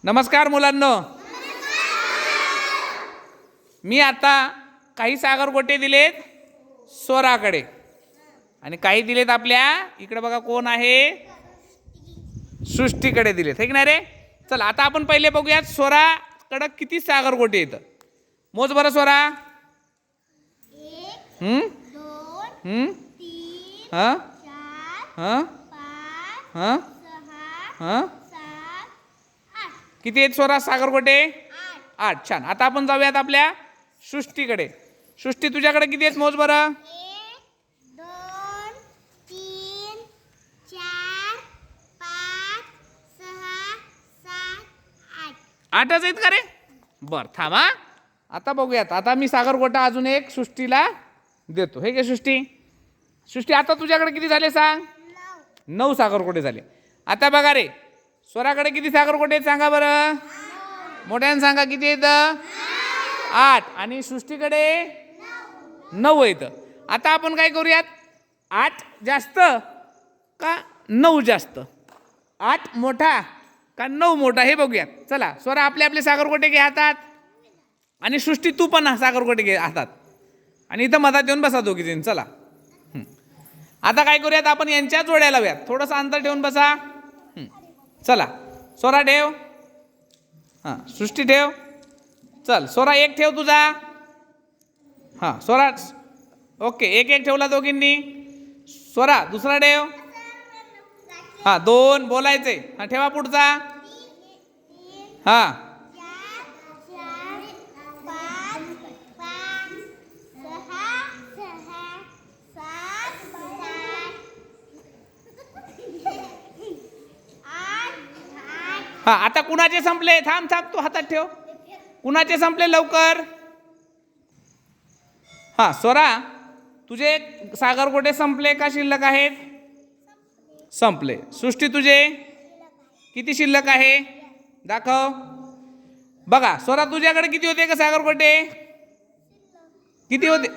नमस्कार मुलांनो. मी आता काही सागर गोटे दिलेत स्वराकडे आणि काही दिलेत आपल्या इकडे बघा कोण आहे सृष्टीकडे दिलेत, हे की नाही रे. चला आता आपण पहिले बघूयात स्वराकडे किती सागर गोटे येतं. मोज बरं स्वरा. 1 2 3 4 5 6 किती आहेत स्वरा सागर गोटे? 8. छान. आता आपण जाऊयात आपल्या सृष्टीकडे. सृष्टी तुझ्याकडे किती आहेत मोज बरं. 1 2 3 4 5 6 7 8. 8च आहेत का रे? बर थांबा, आता बघूयात. आता मी सागर गोटा अजून एक सृष्टीला देतो. हे घे सृष्टी. सृष्टी आता तुझ्याकडे किती झाले सांग. 9 सागर गोटे झाले. आता बघा रे स्वराकडे किती सागर गोटे आहेत सांगा बरं. मोठ्यानं सांगा किती आहेत. 8. आणि सृष्टीकडे 9 आहेत. आता आपण काय करूयात, 8 जास्त का 9 जास्त, 8 मोठा का 9 मोठा हे बघूयात. चला स्वरा आपले आपले सागर गोटे घे हातात आणि सृष्टी तू पण सागर गोटे घे हातात आणि इथं मधात येऊन बसा दोघी जण. चला आता काय करूयात, आपण यांच्या जोड्या लावूयात. थोडंसं अंतर ठेवून बसा. चला स्वरा ठेव. हां सृष्टी ठेव. चल स्वरा एक ठेव तुझा. हां स्वरा ओके, एक एक ठेवला दोघींनी. स्वरा दुसरा ठेव. हां 2 बोलायचे. हां ठेवा पुढचा. हां 4 5 6 7 8 हां आता कुणाचे संपले. थांब थांब तू हातात ठेव. कुणाचे संपले लवकर. हां स्वरा तुझे सागर गोटे संपले का शिल्लक आहेत. संपले. सृष्टी तुझे किती शिल्लक आहे दाखव. बघा स्वरा तुझ्याकडे किती होते का सागर गोटे. किती होते.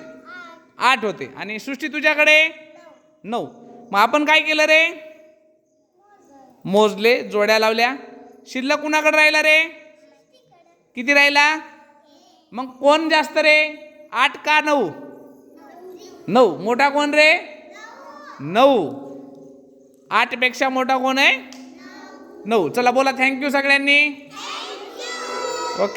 8 होते. आणि सृष्टी तुझ्याकडे 9. मग आपण काय केलं रे, मोजले, जोड्या लावल्या. शिल्लक कुणाकडे राहिला रे. किती राहिला. मग कोण जास्त रे, 8 का 9. 9 मोठा कोण रे. 9. 8 पेक्षा मोठा कोण आहे. 9. चला बोला थँक्यू सगळ्यांनी.